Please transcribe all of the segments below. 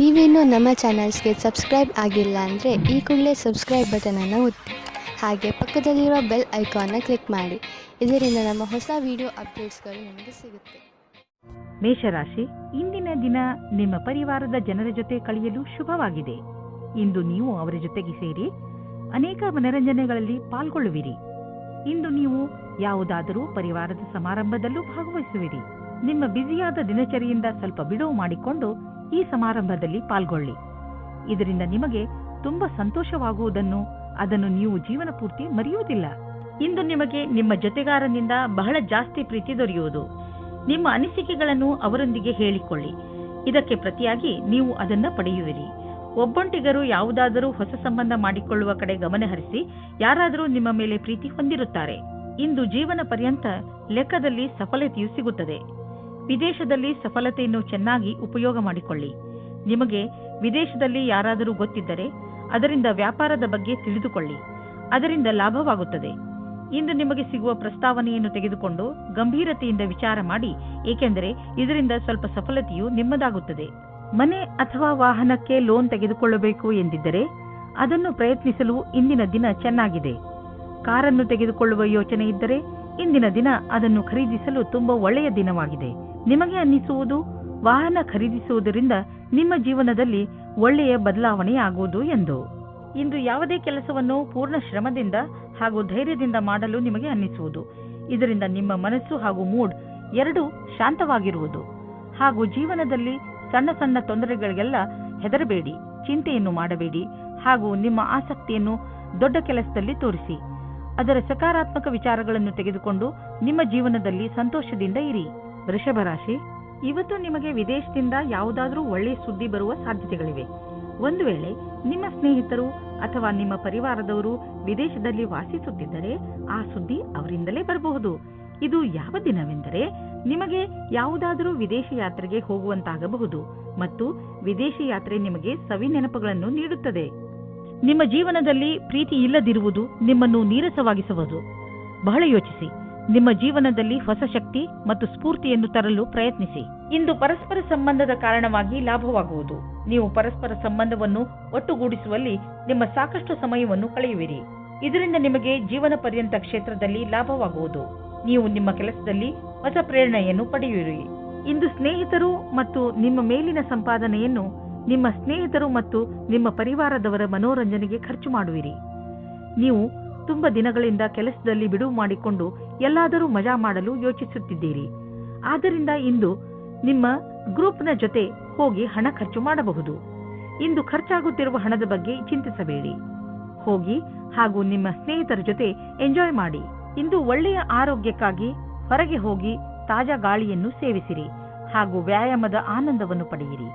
ನೀವೇನೂ ನಮ್ಮ ಚಾನಲ್ಸ್ಗೆ ಸಬ್ಸ್ಕ್ರೈಬ್ ಆಗಿಲ್ಲ ಅಂದರೆ ಈ ಕೂಡಲೇ ಸಬ್ಸ್ಕ್ರೈಬ್ ಬಟನನ್ನು ಒತ್ತಿ ಹಾಗೆ ಪಕ್ಕದಲ್ಲಿರೋ ಬೆಲ್ ಐಕಾನ್ನ ಕ್ಲಿಕ್ ಮಾಡಿ. ಇದರಿಂದ ನಮ್ಮ ಹೊಸ ವಿಡಿಯೋ ಅಪ್ಡೇಟ್ಸ್ಗಳು ನಿಮಗೆ ಸಿಗುತ್ತೆ. ಮೇಷರಾಶಿ, ಇಂದಿನ ದಿನ ನಿಮ್ಮ ಪರಿವಾರದ ಜನರ ಜೊತೆ ಕಳೆಯಲು ಶುಭವಾಗಿದೆ. ಇಂದು ನೀವು ಅವರ ಜೊತೆಗೆ ಸೇರಿ ಅನೇಕ ಮನರಂಜನೆಗಳಲ್ಲಿ ಪಾಲ್ಗೊಳ್ಳುವಿರಿ. ಇಂದು ನೀವು ಯಾವುದಾದರೂ ಪರಿವಾರದ ಸಮಾರಂಭದಲ್ಲೂ ಭಾಗವಹಿಸುವಿರಿ. ನಿಮ್ಮ ಬ್ಯುಸಿಯಾದ ದಿನಚರಿಯಿಂದ ಸ್ವಲ್ಪ ಬಿಡುವು ಮಾಡಿಕೊಂಡು ಈ ಸಮಾರಂಭದಲ್ಲಿ ಪಾಲ್ಗೊಳ್ಳಿ. ಇದರಿಂದ ನಿಮಗೆ ತುಂಬಾ ಸಂತೋಷವಾಗುವುದನ್ನು ಅದನ್ನು ನೀವು ಜೀವನ ಪೂರ್ತಿ ಮರೆಯುವುದಿಲ್ಲ. ಇಂದು ನಿಮಗೆ ನಿಮ್ಮ ಜೊತೆಗಾರನಿಂದ ಬಹಳ ಜಾಸ್ತಿ ಪ್ರೀತಿ ದೊರೆಯುವುದು. ನಿಮ್ಮ ಅನಿಸಿಕೆಗಳನ್ನು ಅವರೊಂದಿಗೆ ಹೇಳಿಕೊಳ್ಳಿ. ಇದಕ್ಕೆ ಪ್ರತಿಯಾಗಿ ನೀವು ಅದನ್ನು ಪಡೆಯುವಿರಿ. ಒಬ್ಬೊಂಟಿಗರು ಯಾವುದಾದರೂ ಹೊಸ ಸಂಬಂಧ ಮಾಡಿಕೊಳ್ಳುವ ಕಡೆ ಗಮನ ಹರಿಸಿ ಯಾರಾದರೂ ನಿಮ್ಮ ಮೇಲೆ ಪ್ರೀತಿ ಹೊಂದಿರುತ್ತಾರೆ. ಇಂದು ಜೀವನ ಪರ್ಯಂತ ಲೆಕ್ಕದಲ್ಲಿ ಸಫಲತೆಯು ಸಿಗುತ್ತದೆ. ವಿದೇಶದಲ್ಲಿ ಸಫಲತೆಯನ್ನು ಚೆನ್ನಾಗಿ ಉಪಯೋಗ ಮಾಡಿಕೊಳ್ಳಿ. ನಿಮಗೆ ವಿದೇಶದಲ್ಲಿ ಯಾರಾದರೂ ಗೊತ್ತಿದ್ದರೆ ಅದರಿಂದ ವ್ಯಾಪಾರದ ಬಗ್ಗೆ ತಿಳಿದುಕೊಳ್ಳಿ. ಅದರಿಂದ ಲಾಭವಾಗುತ್ತದೆ. ಇಂದು ನಿಮಗೆ ಸಿಗುವ ಪ್ರಸ್ತಾವನೆಯನ್ನು ತೆಗೆದುಕೊಂಡು ಗಂಭೀರತೆಯಿಂದ ವಿಚಾರ ಮಾಡಿ, ಏಕೆಂದರೆ ಇದರಿಂದ ಸ್ವಲ್ಪ ಸಫಲತೆಯು ನಿಮ್ಮದಾಗುತ್ತದೆ. ಮನೆ ಅಥವಾ ವಾಹನಕ್ಕೆ ಲೋನ್ ತೆಗೆದುಕೊಳ್ಳಬೇಕು ಎಂದಿದ್ದರೆ ಅದನ್ನು ಪ್ರಯತ್ನಿಸಲು ಇಂದಿನ ದಿನ ಚೆನ್ನಾಗಿದೆ. ಕಾರನ್ನು ತೆಗೆದುಕೊಳ್ಳುವ ಯೋಚನೆ ಇದ್ದರೆ ಇಂದಿನ ದಿನ ಅದನ್ನು ಖರೀದಿಸಲು ತುಂಬಾ ಒಳ್ಳೆಯ ದಿನವಾಗಿದೆ. ನಿಮಗೆ ಅನ್ನಿಸುವುದು ವಾಹನ ಖರೀದಿಸುವುದರಿಂದ ನಿಮ್ಮ ಜೀವನದಲ್ಲಿ ಒಳ್ಳೆಯ ಬದಲಾವಣೆಯಾಗುವುದು ಎಂದು. ಇಂದು ಯಾವುದೇ ಕೆಲಸವನ್ನು ಪೂರ್ಣ ಶ್ರಮದಿಂದ ಹಾಗೂ ಧೈರ್ಯದಿಂದ ಮಾಡಲು ನಿಮಗೆ ಅನ್ನಿಸುವುದು. ಇದರಿಂದ ನಿಮ್ಮ ಮನಸ್ಸು ಹಾಗೂ ಮೂಡ್ ಎರಡೂ ಶಾಂತವಾಗಿರುವುದು. ಹಾಗೂ ಜೀವನದಲ್ಲಿ ಸಣ್ಣ ಸಣ್ಣ ತೊಂದರೆಗಳಿಗೆಲ್ಲ ಹೆದರಬೇಡಿ, ಚಿಂತೆಯನ್ನು ಮಾಡಬೇಡಿ. ಹಾಗೂ ನಿಮ್ಮ ಆಸಕ್ತಿಯನ್ನು ದೊಡ್ಡ ಕೆಲಸದಲ್ಲಿ ತೋರಿಸಿ. ಅದರ ಸಕಾರಾತ್ಮಕ ವಿಚಾರಗಳನ್ನು ತೆಗೆದುಕೊಂಡು ನಿಮ್ಮ ಜೀವನದಲ್ಲಿ ಸಂತೋಷದಿಂದ ಇರಿ. ವೃಷಭ ರಾಶಿ, ಇವತ್ತು ನಿಮಗೆ ವಿದೇಶದಿಂದ ಯಾವುದಾದರೂ ಒಳ್ಳೆಯ ಸುದ್ದಿ ಬರುವ ಸಾಧ್ಯತೆಗಳಿವೆ. ಒಂದು ವೇಳೆ ನಿಮ್ಮ ಸ್ನೇಹಿತರು ಅಥವಾ ನಿಮ್ಮ ಪರಿವಾರದವರು ವಿದೇಶದಲ್ಲಿ ವಾಸಿಸುತ್ತಿದ್ದರೆ ಆ ಸುದ್ದಿ ಅವರಿಂದಲೇ ಬರಬಹುದು. ಇದು ಯಾವ ದಿನವೆಂದರೆ ನಿಮಗೆ ಯಾವುದಾದರೂ ವಿದೇಶಿ ಯಾತ್ರೆಗೆ ಹೋಗುವಂತಾಗಬಹುದು ಮತ್ತು ವಿದೇಶಿ ಯಾತ್ರೆ ನಿಮಗೆ ಸವಿ ನೆನಪುಗಳನ್ನು ನೀಡುತ್ತದೆ. ನಿಮ್ಮ ಜೀವನದಲ್ಲಿ ಪ್ರೀತಿ ಇಲ್ಲದಿರುವುದು ನಿಮ್ಮನ್ನು ನೀರಸವಾಗಿಸುವುದು. ಬಹಳ ಯೋಚಿಸಿ. ನಿಮ್ಮ ಜೀವನದಲ್ಲಿ ಹೊಸ ಶಕ್ತಿ ಮತ್ತು ಸ್ಫೂರ್ತಿಯನ್ನು ತರಲು ಪ್ರಯತ್ನಿಸಿ. ಇಂದು ಪರಸ್ಪರ ಸಂಬಂಧದ ಕಾರಣವಾಗಿ ಲಾಭವಾಗುವುದು. ನೀವು ಪರಸ್ಪರ ಸಂಬಂಧವನ್ನು ಒಟ್ಟುಗೂಡಿಸುವಲ್ಲಿ ನಿಮ್ಮ ಸಾಕಷ್ಟು ಸಮಯವನ್ನು ಕಳೆಯುವಿರಿ. ಇದರಿಂದ ನಿಮಗೆ ಜೀವನ ಪರ್ಯಂತ ಕ್ಷೇತ್ರದಲ್ಲಿ ಲಾಭವಾಗುವುದು. ನೀವು ನಿಮ್ಮ ಕೆಲಸದಲ್ಲಿ ಹೊಸ ಪ್ರೇರಣೆಯನ್ನು ಪಡೆಯುವಿರಿ. ಇಂದು ಸ್ನೇಹಿತರು ಮತ್ತು ನಿಮ್ಮ ಮೇಲಿನ ಸಂಪಾದನೆಯನ್ನು ನಿಮ್ಮ ಸ್ನೇಹಿತರು ಮತ್ತು ನಿಮ್ಮ ಪರಿವಾರದವರ ಮನೋರಂಜನೆಗೆ ಖರ್ಚು ಮಾಡುವಿರಿ. ನೀವು ತುಂಬಾ ದಿನಗಳಿಂದ ಕೆಲಸದಲ್ಲಿ ಬಿಡುವು ಮಾಡಿಕೊಂಡು ಎಲ್ಲಾದರೂ ಮಜಾ ಮಾಡಲು ಯೋಚಿಸುತ್ತಿದ್ದೀರಿ. ಆದ್ದರಿಂದ ಇಂದು ನಿಮ್ಮ ಗ್ರೂಪ್ನ ಜೊತೆ ಹೋಗಿ ಹಣ ಖರ್ಚು ಮಾಡಬಹುದು. ಇಂದು ಖರ್ಚಾಗುತ್ತಿರುವ ಹಣದ ಬಗ್ಗೆ ಚಿಂತಿಸಬೇಡಿ. ಹೋಗಿ ಹಾಗೂ ನಿಮ್ಮ ಸ್ನೇಹಿತರ ಜೊತೆ ಎಂಜಾಯ್ ಮಾಡಿ. ಇಂದು ಒಳ್ಳೆಯ ಆರೋಗ್ಯಕ್ಕಾಗಿ ಹೊರಗೆ ಹೋಗಿ ತಾಜಾ ಗಾಳಿಯನ್ನು ಸೇವಿಸಿರಿ ಹಾಗೂ ವ್ಯಾಯಾಮದ ಆನಂದವನ್ನು ಪಡೆಯಿರಿ.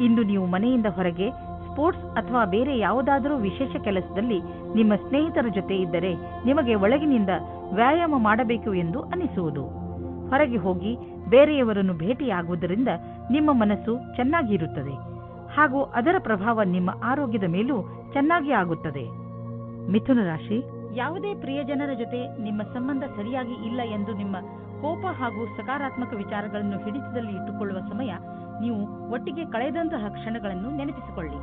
ಇಂದು ನೀವು ಮನೆಯಿಂದ ಹೊರಗೆ ಸ್ಪೋರ್ಟ್ಸ್ ಅಥವಾ ಬೇರೆ ಯಾವುದಾದರೂ ವಿಶೇಷ ಕೆಲಸದಲ್ಲಿ ನಿಮ್ಮ ಸ್ನೇಹಿತರ ಜೊತೆ ಇದ್ದರೆ ನಿಮಗೆ ಒಳಗಿನಿಂದ ವ್ಯಾಯಾಮ ಮಾಡಬೇಕು ಎಂದು ಅನಿಸುವುದು. ಹೊರಗೆ ಹೋಗಿ ಬೇರೆಯವರನ್ನು ಭೇಟಿಯಾಗುವುದರಿಂದ ನಿಮ್ಮ ಮನಸ್ಸು ಚೆನ್ನಾಗಿರುತ್ತದೆ ಹಾಗೂ ಅದರ ಪ್ರಭಾವ ನಿಮ್ಮ ಆರೋಗ್ಯದ ಮೇಲೂ ಚೆನ್ನಾಗಿ ಆಗುತ್ತದೆ. ಮಿಥುನ ರಾಶಿ, ಯಾವುದೇ ಪ್ರಿಯಜನರ ಜೊತೆ ನಿಮ್ಮ ಸಂಬಂಧ ಸರಿಯಾಗಿ ಇಲ್ಲ ಎಂದು ನಿಮ್ಮ ಕೋಪ ಹಾಗೂ ಸಕಾರಾತ್ಮಕ ವಿಚಾರಗಳನ್ನು ಹಿಡಿತದಲ್ಲಿ ಇಟ್ಟುಕೊಳ್ಳುವ ಸಮಯ. ನೀವು ಒಟ್ಟಿಗೆ ಕಳೆದಂತಹ ಕ್ಷಣಗಳನ್ನು ನೆನಪಿಸಿಕೊಳ್ಳಿ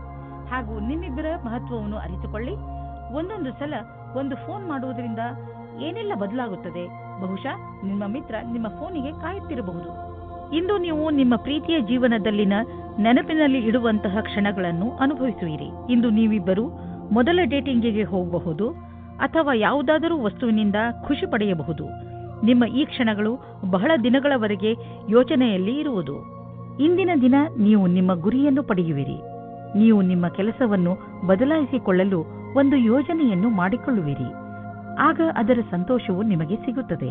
ಹಾಗೂ ನಿಮ್ಮಿಬ್ಬರ ಮಹತ್ವವನ್ನು ಅರಿತುಕೊಳ್ಳಿ. ಒಂದೊಂದು ಸಲ ಒಂದು ಫೋನ್ ಮಾಡುವುದರಿಂದ ಏನೆಲ್ಲ ಬದಲಾಗುತ್ತದೆ. ಬಹುಶಃ ನಿಮ್ಮ ಮಿತ್ರ ನಿಮ್ಮ ಫೋನಿಗೆ ಕಾಯುತ್ತಿರಬಹುದು. ಇಂದು ನೀವು ನಿಮ್ಮ ಪ್ರೀತಿಯ ಜೀವನದಲ್ಲಿನ ನೆನಪಿನಲ್ಲಿ ಇಡುವಂತಹ ಕ್ಷಣಗಳನ್ನು ಅನುಭವಿಸುವಿರಿ. ಇಂದು ನೀವಿಬ್ಬರು ಮೊದಲ ಡೇಟಿಂಗಿಗೆ ಹೋಗಬಹುದು ಅಥವಾ ಯಾವುದಾದರೂ ವಸ್ತುವಿನಿಂದ ಖುಷಿ ಪಡೆಯಬಹುದು. ನಿಮ್ಮ ಈ ಕ್ಷಣಗಳು ಬಹಳ ದಿನಗಳವರೆಗೆ ಯೋಚನೆಯಲ್ಲಿ ಇರುವುದು. ಇಂದಿನ ದಿನ ನೀವು ನಿಮ್ಮ ಗುರಿಯನ್ನು ಪಡೆಯುವಿರಿ. ನೀವು ನಿಮ್ಮ ಕೆಲಸವನ್ನು ಬದಲಾಯಿಸಿಕೊಳ್ಳಲು ಒಂದು ಯೋಜನೆಯನ್ನು ಮಾಡಿಕೊಳ್ಳುವಿರಿ. ಆಗ ಅದರ ಸಂತೋಷವು ನಿಮಗೆ ಸಿಗುತ್ತದೆ.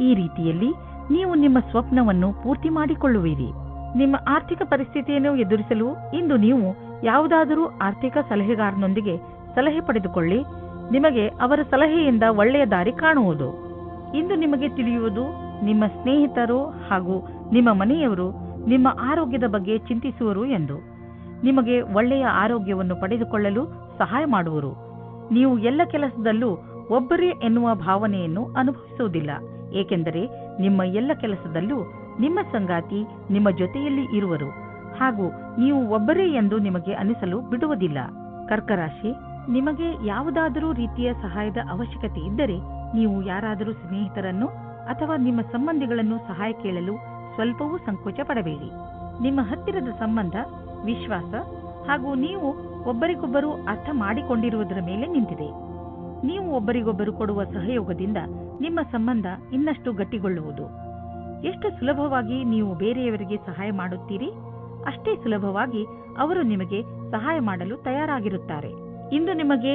ಈ ರೀತಿಯಲ್ಲಿ ನೀವು ನಿಮ್ಮ ಸ್ವಪ್ನವನ್ನು ಪೂರ್ತಿ ಮಾಡಿಕೊಳ್ಳುವಿರಿ. ನಿಮ್ಮ ಆರ್ಥಿಕ ಪರಿಸ್ಥಿತಿಯನ್ನು ಎದುರಿಸಲು ಇಂದು ನೀವು ಯಾವುದಾದರೂ ಆರ್ಥಿಕ ಸಲಹೆಗಾರನೊಂದಿಗೆ ಸಲಹೆ ಪಡೆದುಕೊಳ್ಳಿ. ನಿಮಗೆ ಅವರ ಸಲಹೆಯಿಂದ ಒಳ್ಳೆಯ ದಾರಿ ಕಾಣುವುದು. ಇಂದು ನಿಮಗೆ ತಿಳಿಯುವುದು ನಿಮ್ಮ ಸ್ನೇಹಿತರು ಹಾಗೂ ನಿಮ್ಮ ಮನೆಯವರು ನಿಮ್ಮ ಆರೋಗ್ಯದ ಬಗ್ಗೆ ಚಿಂತಿಸುವರು ಎಂದು. ನಿಮಗೆ ಒಳ್ಳೆಯ ಆರೋಗ್ಯವನ್ನು ಪಡೆದುಕೊಳ್ಳಲು ಸಹಾಯ ಮಾಡುವರು. ನೀವು ಎಲ್ಲ ಕೆಲಸದಲ್ಲೂ ಒಬ್ಬರೇ ಎನ್ನುವ ಭಾವನೆಯನ್ನು ಅನುಭವಿಸುವುದಿಲ್ಲ, ಏಕೆಂದರೆ ನಿಮ್ಮ ಎಲ್ಲ ಕೆಲಸದಲ್ಲೂ ನಿಮ್ಮ ಸಂಗಾತಿ ನಿಮ್ಮ ಜೊತೆಯಲ್ಲಿ ಇರುವರು ಹಾಗೂ ನೀವು ಒಬ್ಬರೇ ಎಂದು ನಿಮಗೆ ಅನಿಸಲು ಬಿಡುವುದಿಲ್ಲ. ಕರ್ಕ ರಾಶಿ, ನಿಮಗೆ ಯಾವುದಾದರೂ ರೀತಿಯ ಸಹಾಯದ ಅವಶ್ಯಕತೆ ಇದ್ದರೆ ನೀವು ಯಾರಾದರೂ ಸ್ನೇಹಿತರನ್ನು ಅಥವಾ ನಿಮ್ಮ ಸಂಬಂಧಿಗಳನ್ನು ಸಹಾಯ ಕೇಳಲು ಸ್ವಲ್ಪವೂ ಸಂಕೋಚ ಪಡಬೇಡಿ. ನಿಮ್ಮ ಹತ್ತಿರದ ಸಂಬಂಧ, ವಿಶ್ವಾಸ ಹಾಗೂ ನೀವು ಒಬ್ಬರಿಗೊಬ್ಬರು ಅರ್ಥ ಮಾಡಿಕೊಂಡಿರುವುದರ ಮೇಲೆ ನಿಂತಿದೆ. ನೀವು ಒಬ್ಬರಿಗೊಬ್ಬರು ಕೊಡುವ ಸಹಯೋಗದಿಂದ ನಿಮ್ಮ ಸಂಬಂಧ ಇನ್ನಷ್ಟು ಗಟ್ಟಿಗೊಳ್ಳುವುದು. ಎಷ್ಟು ಸುಲಭವಾಗಿ ನೀವು ಬೇರೆಯವರಿಗೆ ಸಹಾಯ ಮಾಡುತ್ತೀರಿ, ಅಷ್ಟೇ ಸುಲಭವಾಗಿ ಅವರು ನಿಮಗೆ ಸಹಾಯ ಮಾಡಲು ತಯಾರಾಗಿರುತ್ತಾರೆ. ಇಂದು ನಿಮಗೆ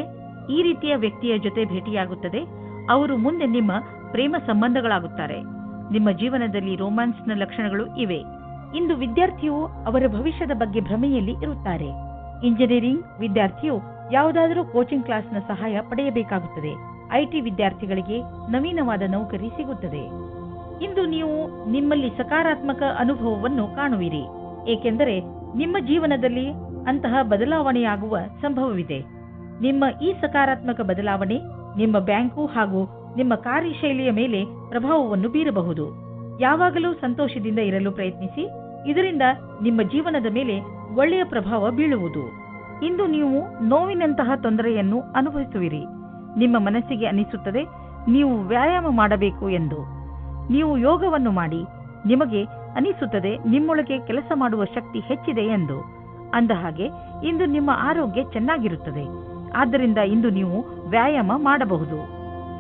ಈ ರೀತಿಯ ವ್ಯಕ್ತಿಯ ಜೊತೆ ಭೇಟಿಯಾಗುತ್ತದೆ. ಅವರು ಮುಂದೆ ನಿಮ್ಮ ಪ್ರೇಮ ಸಂಬಂಧಗಳಾಗುತ್ತಾರೆ. ನಿಮ್ಮ ಜೀವನದಲ್ಲಿ ರೋಮ್ಯಾನ್ಸ್ನ ಲಕ್ಷಣಗಳು ಇವೆ. ಇಂದು ವಿದ್ಯಾರ್ಥಿಯು ಅವರ ಭವಿಷ್ಯದ ಬಗ್ಗೆ ಭ್ರಮೆಯಲ್ಲಿ ಇರುತ್ತಾರೆ. ಇಂಜಿನಿಯರಿಂಗ್ ವಿದ್ಯಾರ್ಥಿಯು ಯಾವುದಾದರೂ ಕೋಚಿಂಗ್ ಕ್ಲಾಸ್ನ ಸಹಾಯ ಪಡೆಯಬೇಕಾಗುತ್ತದೆ. ಐಟಿ ವಿದ್ಯಾರ್ಥಿಗಳಿಗೆ ನವೀನವಾದ ನೌಕರಿ ಸಿಗುತ್ತದೆ. ಇಂದು ನೀವು ನಿಮ್ಮಲ್ಲಿ ಸಕಾರಾತ್ಮಕ ಅನುಭವವನ್ನು ಕಾಣುವಿರಿ, ಏಕೆಂದರೆ ನಿಮ್ಮ ಜೀವನದಲ್ಲಿ ಅಂತಹ ಬದಲಾವಣೆಯಾಗುವ ಸಂಭವವಿದೆ. ನಿಮ್ಮ ಈ ಸಕಾರಾತ್ಮಕ ಬದಲಾವಣೆ ನಿಮ್ಮ ಬ್ಯಾಂಕು ಹಾಗೂ ನಿಮ್ಮ ಕಾರ್ಯಶೈಲಿಯ ಮೇಲೆ ಪ್ರಭಾವವನ್ನು ಬೀರಬಹುದು. ಯಾವಾಗಲೂ ಸಂತೋಷದಿಂದ ಇರಲು ಪ್ರಯತ್ನಿಸಿ, ಇದರಿಂದ ನಿಮ್ಮ ಜೀವನದ ಮೇಲೆ ಒಳ್ಳೆಯ ಪ್ರಭಾವ ಬೀಳುವುದು. ಇಂದು ನೀವು ನೋವಿನಂತಹ ತೊಂದರೆಯನ್ನು ಅನುಭವಿಸುವಿರಿ. ನಿಮ್ಮ ಮನಸ್ಸಿಗೆ ಅನಿಸುತ್ತದೆ ನೀವು ವ್ಯಾಯಾಮ ಮಾಡಬೇಕು ಎಂದು. ನೀವು ಯೋಗವನ್ನು ಮಾಡಿ, ನಿಮಗೆ ಅನಿಸುತ್ತದೆ ನಿಮ್ಮೊಳಗೆ ಕೆಲಸ ಮಾಡುವ ಶಕ್ತಿ ಹೆಚ್ಚಿದೆ ಎಂದು. ಅಂದಹಾಗೆ ಇಂದು ನಿಮ್ಮ ಆರೋಗ್ಯ ಚೆನ್ನಾಗಿರುತ್ತದೆ. ಆದ್ದರಿಂದ ಇಂದು ನೀವು ವ್ಯಾಯಾಮ ಮಾಡಬಹುದು.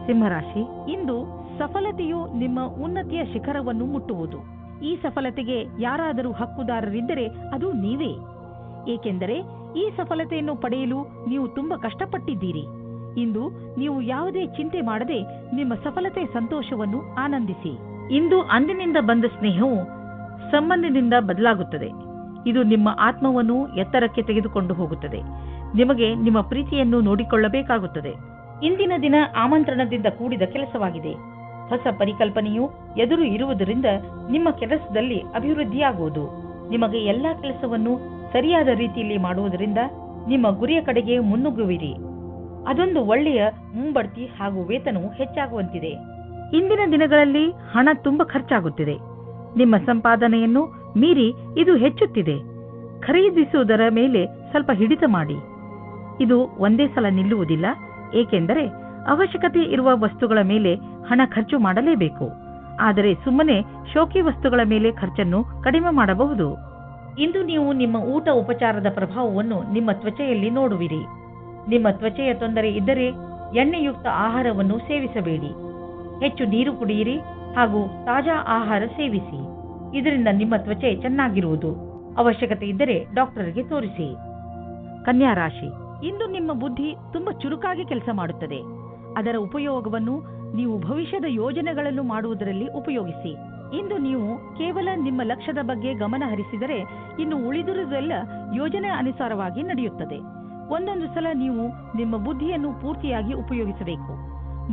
ಸಿಂಹರಾಶಿ, ಇಂದು ಸಫಲತೆಯು ನಿಮ್ಮ ಉನ್ನತಿಯ ಶಿಖರವನ್ನು ಮುಟ್ಟುವುದು. ಈ ಸಫಲತೆಗೆ ಯಾರಾದರೂ ಹಕ್ಕುದಾರರಿದ್ದರೆ ಅದು ನೀವೇ, ಏಕೆಂದರೆ ಈ ಸಫಲತೆಯನ್ನು ಪಡೆಯಲು ನೀವು ತುಂಬಾ ಕಷ್ಟಪಟ್ಟಿದ್ದೀರಿ. ಇಂದು ನೀವು ಯಾವುದೇ ಚಿಂತೆ ಮಾಡದೆ ನಿಮ್ಮ ಸಫಲತೆ ಸಂತೋಷವನ್ನು ಆನಂದಿಸಿ. ಇಂದು ಅಂದಿನಿಂದ ಬಂದ ಸ್ನೇಹವು ಸಂಬಂಧದಿಂದ ಬದಲಾಗುತ್ತದೆ. ಇದು ನಿಮ್ಮ ಆತ್ಮವನ್ನು ಎತ್ತರಕ್ಕೆ ತೆಗೆದುಕೊಂಡು ಹೋಗುತ್ತದೆ. ನಿಮಗೆ ನಿಮ್ಮ ಪ್ರೀತಿಯನ್ನು ನೋಡಿಕೊಳ್ಳಬೇಕಾಗುತ್ತದೆ. ಇಂದಿನ ದಿನ ಆಮಂತ್ರಣದಿಂದ ಕೂಡಿದ ಕೆಲಸವಾಗಿದೆ. ಹೊಸ ಪರಿಕಲ್ಪನೆಯು ಎದುರು ಇರುವುದರಿಂದ ನಿಮ್ಮ ಕೆಲಸದಲ್ಲಿ ಅಭಿವೃದ್ಧಿಯಾಗುವುದು. ನಿಮಗೆ ಎಲ್ಲಾ ಕೆಲಸವನ್ನು ಸರಿಯಾದ ರೀತಿಯಲ್ಲಿ ಮಾಡುವುದರಿಂದ ನಿಮ್ಮ ಗುರಿಯ ಕಡೆಗೆ ಮುನ್ನುಗ್ಗುವಿರಿ. ಅದೊಂದು ಒಳ್ಳೆಯ ಮುಂಬಡ್ತಿ ಹಾಗೂ ವೇತನವು ಹೆಚ್ಚಾಗುವಂತಿದೆ. ಇಂದಿನ ದಿನಗಳಲ್ಲಿ ಹಣ ತುಂಬಾ ಖರ್ಚಾಗುತ್ತಿದೆ. ನಿಮ್ಮ ಸಂಪಾದನೆಯನ್ನು ಮೀರಿ ಇದು ಹೆಚ್ಚುತ್ತಿದೆ. ಖರೀದಿಸುವುದರ ಮೇಲೆ ಸ್ವಲ್ಪ ಹಿಡಿತ ಮಾಡಿ. ಇದು ಒಂದೇ ಸಲ ನಿಲ್ಲುವುದಿಲ್ಲ, ಏಕೆಂದರೆ ಅವಶ್ಯಕತೆ ಇರುವ ವಸ್ತುಗಳ ಮೇಲೆ ಹಣ ಖರ್ಚು ಮಾಡಲೇಬೇಕು. ಆದರೆ ಸುಮ್ಮನೆ ಶೋಕಿ ವಸ್ತುಗಳ ಮೇಲೆ ಖರ್ಚನ್ನು ಕಡಿಮೆ ಮಾಡಬಹುದು. ಇಂದು ನೀವು ನಿಮ್ಮ ಊಟ ಉಪಚಾರದ ಪ್ರಭಾವವನ್ನು ನಿಮ್ಮ ತ್ವಚೆಯಲ್ಲಿ ನೋಡುವಿರಿ. ನಿಮ್ಮ ತ್ವಚೆಯ ತೊಂದರೆ ಇದ್ದರೆ ಎಣ್ಣೆಯುಕ್ತ ಆಹಾರವನ್ನು ಸೇವಿಸಬೇಡಿ. ಹೆಚ್ಚು ನೀರು ಕುಡಿಯಿರಿ ಹಾಗೂ ತಾಜಾ ಆಹಾರ ಸೇವಿಸಿ. ಇದರಿಂದ ನಿಮ್ಮ ತ್ವಚೆ ಚೆನ್ನಾಗಿರುವುದು. ಅವಶ್ಯಕತೆ ಇದ್ದರೆ ಡಾಕ್ಟರ್ಗೆ ತೋರಿಸಿ. ಕನ್ಯಾ ರಾಶಿ, ಇಂದು ನಿಮ್ಮ ಬುದ್ಧಿ ತುಂಬಾ ಚುರುಕಾಗಿ ಕೆಲಸ ಮಾಡುತ್ತದೆ. ಅದರ ಉಪಯೋಗವನ್ನು ನೀವು ಭವಿಷ್ಯದ ಯೋಜನೆಗಳನ್ನು ಮಾಡುವುದರಲ್ಲಿ ಉಪಯೋಗಿಸಿ. ಇಂದು ನೀವು ಕೇವಲ ನಿಮ್ಮ ಲಕ್ಷ್ಯದ ಬಗ್ಗೆ ಗಮನ ಹರಿಸಿದರೆ ಇನ್ನು ಉಳಿದಿರುವುದೆಲ್ಲ ಯೋಜನೆ ಅನುಸಾರವಾಗಿ ನಡೆಯುತ್ತದೆ. ಒಂದೊಂದು ಸಲ ನೀವು ನಿಮ್ಮ ಬುದ್ಧಿಯನ್ನು ಪೂರ್ತಿಯಾಗಿ ಉಪಯೋಗಿಸಬೇಕು.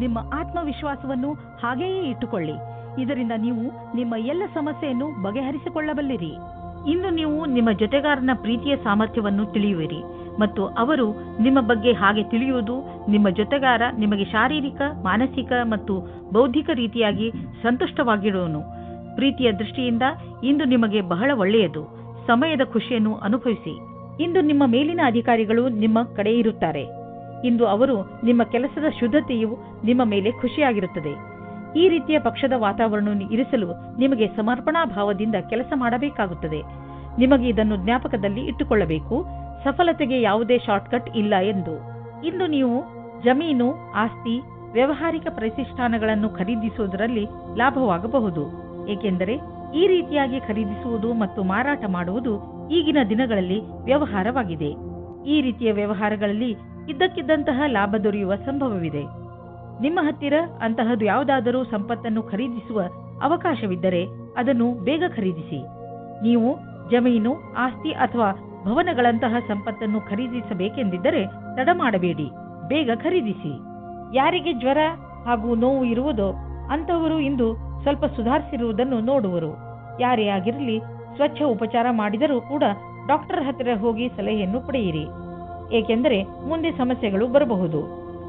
ನಿಮ್ಮ ಆತ್ಮವಿಶ್ವಾಸವನ್ನು ಹಾಗೆಯೇ ಇಟ್ಟುಕೊಳ್ಳಿ. ಇದರಿಂದ ನೀವು ನಿಮ್ಮ ಎಲ್ಲ ಸಮಸ್ಯೆಯನ್ನು ಬಗೆಹರಿಸಿಕೊಳ್ಳಬಲ್ಲಿರಿ. ಇಂದು ನೀವು ನಿಮ್ಮ ಜೊತೆಗಾರನ ಪ್ರೀತಿಯ ಸಾಮರ್ಥ್ಯವನ್ನು ತಿಳಿಯುವಿರಿ ಮತ್ತು ಅವರು ನಿಮ್ಮ ಬಗ್ಗೆ ಹಾಗೆ ತಿಳಿಯುವುದು. ನಿಮ್ಮ ಜೊತೆಗಾರ ನಿಮಗೆ ಶಾರೀರಿಕ, ಮಾನಸಿಕ ಮತ್ತು ಬೌದ್ಧಿಕ ರೀತಿಯಾಗಿ ಸಂತುಷ್ಟವಾಗಿರುವನು. ಪ್ರೀತಿಯ ದೃಷ್ಟಿಯಿಂದ ಇಂದು ನಿಮಗೆ ಬಹಳ ಒಳ್ಳೆಯದು. ಸಮಯದ ಖುಷಿಯನ್ನು ಅನುಭವಿಸಿ. ಇಂದು ನಿಮ್ಮ ಮೇಲಿನ ಅಧಿಕಾರಿಗಳು ನಿಮ್ಮ ಕಡೆ ಇರುತ್ತಾರೆ. ಇಂದು ಅವರು ನಿಮ್ಮ ಕೆಲಸದ ಶುದ್ಧತೆಯು ನಿಮ್ಮ ಮೇಲೆ ಖುಷಿಯಾಗಿರುತ್ತದೆ. ಈ ರೀತಿಯ ಪಕ್ಷದ ವಾತಾವರಣವನ್ನು ಇರಿಸಲು ನಿಮಗೆ ಸಮರ್ಪಣಾ ಭಾವದಿಂದ ಕೆಲಸ ಮಾಡಬೇಕಾಗುತ್ತದೆ. ನಿಮಗೆ ಇದನ್ನು ಜ್ಞಾಪಕದಲ್ಲಿ ಇಟ್ಟುಕೊಳ್ಳಬೇಕು. ಸಫಲತೆಗೆ ಯಾವುದೇ ಶಾರ್ಟ್ಕಟ್ ಇಲ್ಲ ಎಂದು. ಇಂದು ನೀವು ಜಮೀನು, ಆಸ್ತಿ, ವ್ಯಾವಹಾರಿಕ ಪ್ರತಿಷ್ಠಾನಗಳನ್ನು ಖರೀದಿಸುವುದರಲ್ಲಿ ಲಾಭವಾಗಬಹುದು, ಏಕೆಂದರೆ ಈ ರೀತಿಯಾಗಿ ಖರೀದಿಸುವುದು ಮತ್ತು ಮಾರಾಟ ಮಾಡುವುದು ಈಗಿನ ದಿನಗಳಲ್ಲಿ ವ್ಯವಹಾರವಾಗಿದೆ. ಈ ರೀತಿಯ ವ್ಯವಹಾರಗಳಲ್ಲಿ ಇದ್ದಕ್ಕಿದ್ದಂತಹ ಲಾಭ ದೊರೆಯುವ ಸಂಭವವಿದೆ. ನಿಮ್ಮ ಹತ್ತಿರ ಅಂತಹದ್ದು ಯಾವುದಾದರೂ ಸಂಪತ್ತನ್ನು ಖರೀದಿಸುವ ಅವಕಾಶವಿದ್ದರೆ ಅದನ್ನು ಬೇಗ ಖರೀದಿಸಿ. ನೀವು ಜಮೀನು, ಆಸ್ತಿ ಅಥವಾ ಭವನಗಳಂತಹ ಸಂಪತ್ತನ್ನು ಖರೀದಿಸಬೇಕೆಂದಿದ್ದರೆ ತಡ ಮಾಡಬೇಡಿ, ಬೇಗ ಖರೀದಿಸಿ. ಯಾರಿಗೆ ಜ್ವರ ಹಾಗೂ ನೋವು ಇರುವುದೋ ಅಂತಹವರು ಇಂದು ಸ್ವಲ್ಪ ಸುಧಾರಿಸಿರುವುದನ್ನು ನೋಡುವರು. ಯಾರೇ ಆಗಿರಲಿ, ಸ್ವಚ್ಛ ಉಪಚಾರ ಮಾಡಿದರೂ ಕೂಡ ಡಾಕ್ಟರ್ ಹತ್ತಿರ ಹೋಗಿ ಸಲಹೆಯನ್ನು ಪಡೆಯಿರಿ, ಏಕೆಂದರೆ ಮುಂದೆ ಸಮಸ್ಯೆಗಳು ಬರಬಹುದು.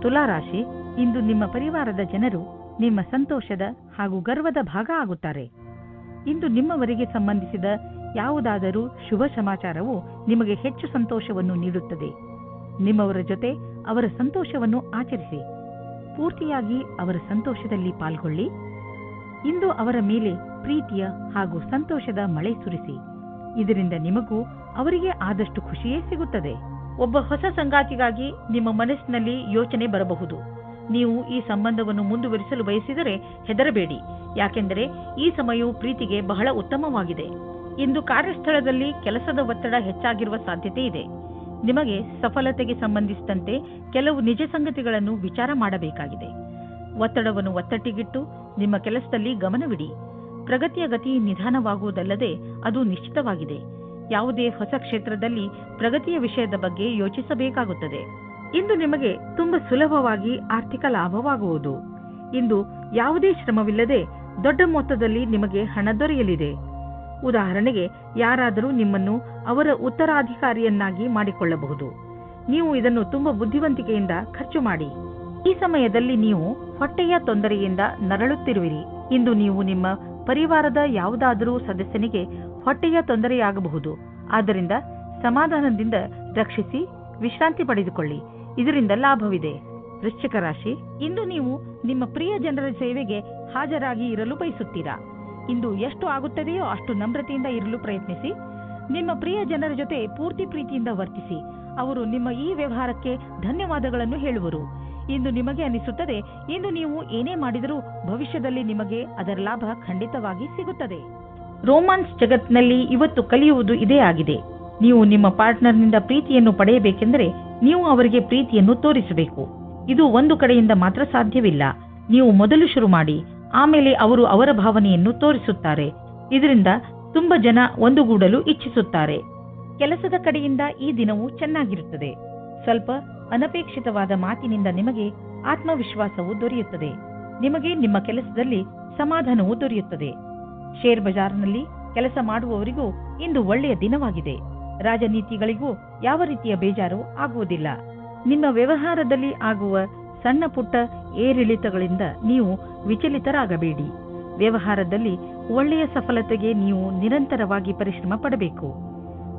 ತುಲಾರಾಶಿ, ಇಂದು ನಿಮ್ಮ ಪರಿವಾರದ ಜನರು ನಿಮ್ಮ ಸಂತೋಷದ ಹಾಗೂ ಗರ್ವದ ಭಾಗ ಆಗುತ್ತಾರೆ. ಇಂದು ನಿಮ್ಮವರಿಗೆ ಸಂಬಂಧಿಸಿದ ಯಾವುದಾದರೂ ಶುಭ ಸಮಾಚಾರವು ನಿಮಗೆ ಹೆಚ್ಚು ಸಂತೋಷವನ್ನು ನೀಡುತ್ತದೆ. ನಿಮ್ಮವರ ಜೊತೆ ಅವರ ಸಂತೋಷವನ್ನು ಆಚರಿಸಿ. ಪೂರ್ತಿಯಾಗಿ ಅವರ ಸಂತೋಷದಲ್ಲಿ ಪಾಲ್ಗೊಳ್ಳಿ. ಇಂದು ಅವರ ಮೇಲೆ ಪ್ರೀತಿಯ ಹಾಗೂ ಸಂತೋಷದ ಮಳೆ ಸುರಿಸಿ. ಇದರಿಂದ ನಿಮಗೂ ಅವರಿಗೆ ಆದಷ್ಟು ಖುಷಿಯೇ ಸಿಗುತ್ತದೆ. ಒಬ್ಬ ಹೊಸ ಸಂಗಾತಿಗಾಗಿ ನಿಮ್ಮ ಮನಸ್ಸಿನಲ್ಲಿ ಯೋಚನೆ ಬರಬಹುದು. ನೀವು ಈ ಸಂಬಂಧವನ್ನು ಮುಂದುವರಿಸಲು ಬಯಸಿದರೆ ಹೆದರಬೇಡಿ, ಯಾಕೆಂದರೆ ಈ ಸಮಯವು ಪ್ರೀತಿಗೆ ಬಹಳ ಉತ್ತಮವಾಗಿದೆ. ಇಂದು ಕಾರ್ಯಸ್ಥಳದಲ್ಲಿ ಕೆಲಸದ ಒತ್ತಡ ಹೆಚ್ಚಾಗಿರುವ ಸಾಧ್ಯತೆ ಇದೆ. ನಿಮಗೆ ಸಫಲತೆಗೆ ಸಂಬಂಧಿಸಿದಂತೆ ಕೆಲವು ನಿಜ ಸಂಗತಿಗಳನ್ನು ವಿಚಾರ ಮಾಡಬೇಕಾಗಿದೆ. ಒತ್ತಡವನ್ನು ಒತ್ತಟ್ಟಿಗಿಟ್ಟು ನಿಮ್ಮ ಕೆಲಸದಲ್ಲಿ ಗಮನವಿಡಿ. ಪ್ರಗತಿಯ ಗತಿ ನಿಧಾನವಾಗುವುದಲ್ಲದೆ ಅದು ನಿಶ್ಚಿತವಾಗಿದೆ. ಯಾವುದೇ ಹೊಸ ಕ್ಷೇತ್ರದಲ್ಲಿ ಪ್ರಗತಿಯ ವಿಷಯದ ಬಗ್ಗೆ ಯೋಚಿಸಬೇಕಾಗುತ್ತದೆ. ಇಂದು ನಿಮಗೆ ತುಂಬಾ ಸುಲಭವಾಗಿ ಆರ್ಥಿಕ ಲಾಭವಾಗುವುದು. ಇಂದು ಯಾವುದೇ ಶ್ರಮವಿಲ್ಲದೆ ದೊಡ್ಡ ಮೊತ್ತದಲ್ಲಿ ನಿಮಗೆ ಹಣ ದೊರೆಯಲಿದೆ. ಉದಾಹರಣೆಗೆ, ಯಾರಾದರೂ ನಿಮ್ಮನ್ನು ಅವರ ಉತ್ತರಾಧಿಕಾರಿಯನ್ನಾಗಿ ಮಾಡಿಕೊಳ್ಳಬಹುದು. ನೀವು ಇದನ್ನು ತುಂಬಾ ಬುದ್ಧಿವಂತಿಕೆಯಿಂದ ಖರ್ಚು ಮಾಡಿ. ಈ ಸಮಯದಲ್ಲಿ ನೀವು ಹೊಟ್ಟೆಯ ತೊಂದರೆಯಿಂದ ನರಳುತ್ತಿರುವಿರಿ. ಇಂದು ನೀವು ನಿಮ್ಮ ಪರಿವಾರದ ಯಾವುದಾದರೂ ಸದಸ್ಯನಿಗೆ ಹೊಟ್ಟೆಯ ತೊಂದರೆಯಾಗಬಹುದು. ಆದ್ದರಿಂದ ಸಮಾಧಾನದಿಂದ ರಕ್ಷಿಸಿ ವಿಶ್ರಾಂತಿ ಪಡೆದುಕೊಳ್ಳಿ. ಇದರಿಂದ ಲಾಭವಿದೆ. ವೃಶ್ಚಿಕ ರಾಶಿ, ಇಂದು ನೀವು ನಿಮ್ಮ ಪ್ರಿಯ ಜನರ ಸೇವೆಗೆ ಹಾಜರಾಗಿ ಇರಲು ಬಯಸುತ್ತೀರಾ. ಇಂದು ಎಷ್ಟು ಆಗುತ್ತದೆಯೋ ಅಷ್ಟು ನಮ್ರತೆಯಿಂದ ಇರಲು ಪ್ರಯತ್ನಿಸಿ. ನಿಮ್ಮ ಪ್ರಿಯ ಜನರ ಜೊತೆ ಪೂರ್ತಿ ಪ್ರೀತಿಯಿಂದ ವರ್ತಿಸಿ. ಅವರು ನಿಮ್ಮ ಈ ವ್ಯವಹಾರಕ್ಕೆ ಧನ್ಯವಾದಗಳನ್ನು ಹೇಳುವರು. ಇಂದು ನಿಮಗೆ ಅನಿಸುತ್ತದೆ, ಇಂದು ನೀವು ಏನೇ ಮಾಡಿದರೂ ಭವಿಷ್ಯದಲ್ಲಿ ನಿಮಗೆ ಅದರ ಲಾಭ ಖಂಡಿತವಾಗಿ ಸಿಗುತ್ತದೆ. ರೋಮಾನ್ಸ್ ಜಗತ್ತಿನಲ್ಲಿ ಇವತ್ತು ಕಲಿಯುವುದು ಇದೇ ಆಗಿದೆ. ನೀವು ನಿಮ್ಮ ಪಾರ್ಟ್ನರ್ನಿಂದ ಪ್ರೀತಿಯನ್ನು ಪಡೆಯಬೇಕೆಂದರೆ ನೀವು ಅವರಿಗೆ ಪ್ರೀತಿಯನ್ನು ತೋರಿಸಬೇಕು. ಇದು ಒಂದು ಕಡೆಯಿಂದ ಮಾತ್ರ ಸಾಧ್ಯವಿಲ್ಲ. ನೀವು ಮೊದಲು ಶುರು ಮಾಡಿ, ಆಮೇಲೆ ಅವರು ಅವರ ಭಾವನೆಯನ್ನು ತೋರಿಸುತ್ತಾರೆ. ಇದರಿಂದ ತುಂಬಾ ಜನ ಒಂದುಗೂಡಲು ಇಚ್ಛಿಸುತ್ತಾರೆ. ಕೆಲಸದ ಕಡೆಯಿಂದ ಈ ದಿನವೂ ಚೆನ್ನಾಗಿರುತ್ತದೆ. ಸ್ವಲ್ಪ ಅನಪೇಕ್ಷಿತವಾದ ಮಾತಿನಿಂದ ನಿಮಗೆ ಆತ್ಮವಿಶ್ವಾಸವು ದೊರೆಯುತ್ತದೆ. ನಿಮಗೆ ನಿಮ್ಮ ಕೆಲಸದಲ್ಲಿ ಸಮಾಧಾನವೂ ದೊರೆಯುತ್ತದೆ. ಶೇರ್ ಬಜಾರ್ನಲ್ಲಿ ಕೆಲಸ ಮಾಡುವವರಿಗೂ ಇಂದು ಒಳ್ಳೆಯ ದಿನವಾಗಿದೆ. ರಾಜನೀತಿಗಳಿಗೂ ಯಾವ ರೀತಿಯ ಬೇಜಾರು ಆಗುವುದಿಲ್ಲ. ನಿಮ್ಮ ವ್ಯವಹಾರದಲ್ಲಿ ಆಗುವ ಸಣ್ಣ ಪುಟ್ಟ ಏರಿಳಿತಗಳಿಂದ ನೀವು ವಿಚಲಿತರಾಗಬೇಡಿ. ವ್ಯವಹಾರದಲ್ಲಿ ಒಳ್ಳೆಯ ಸಫಲತೆಗೆ ನೀವು ನಿರಂತರವಾಗಿ ಪರಿಶ್ರಮ ಪಡಬೇಕು.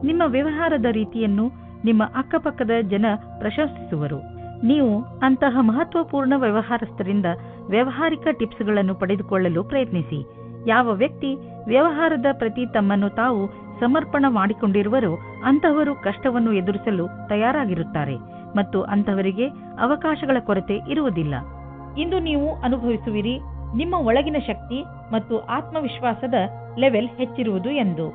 ನಿಮ್ಮ ವ್ಯವಹಾರದ ರೀತಿಯನ್ನು ನಿಮ್ಮ ಅಕ್ಕಪಕ್ಕದ ಜನ ಪ್ರಶಂಸಿಸುವರು. ನೀವು ಅಂತಹ ಮಹತ್ವಪೂರ್ಣ ವ್ಯವಹಾರಸ್ಥರಿಂದ ವ್ಯಾವಹಾರಿಕ ಟಿಪ್ಸ್ಗಳನ್ನು ಪಡೆದುಕೊಳ್ಳಲು ಪ್ರಯತ್ನಿಸಿ. ಯಾವ ವ್ಯಕ್ತಿ ವ್ಯವಹಾರದ ಪ್ರತಿ ತಮ್ಮನ್ನು ತಾವು ಸಮರ್ಪಣ ಮಾಡಿಕೊಂಡಿರುವರೋ ಅಂತಹವರು ಕಷ್ಟವನ್ನು ಎದುರಿಸಲು ತಯಾರಾಗಿರುತ್ತಾರೆ ಮತ್ತು ಅಂತಹವರಿಗೆ ಅವಕಾಶಗಳ ಕೊರತೆ ಇರುವುದಿಲ್ಲ. ಇಂದು ನೀವು ಅನುಭವಿಸುವಿರಿ ನಿಮ್ಮ ಒಳಗಿನ ಶಕ್ತಿ ಮತ್ತು ಆತ್ಮವಿಶ್ವಾಸದ ಲೆವೆಲ್ ಹೆಚ್ಚಿರುವುದು ಎಂದು.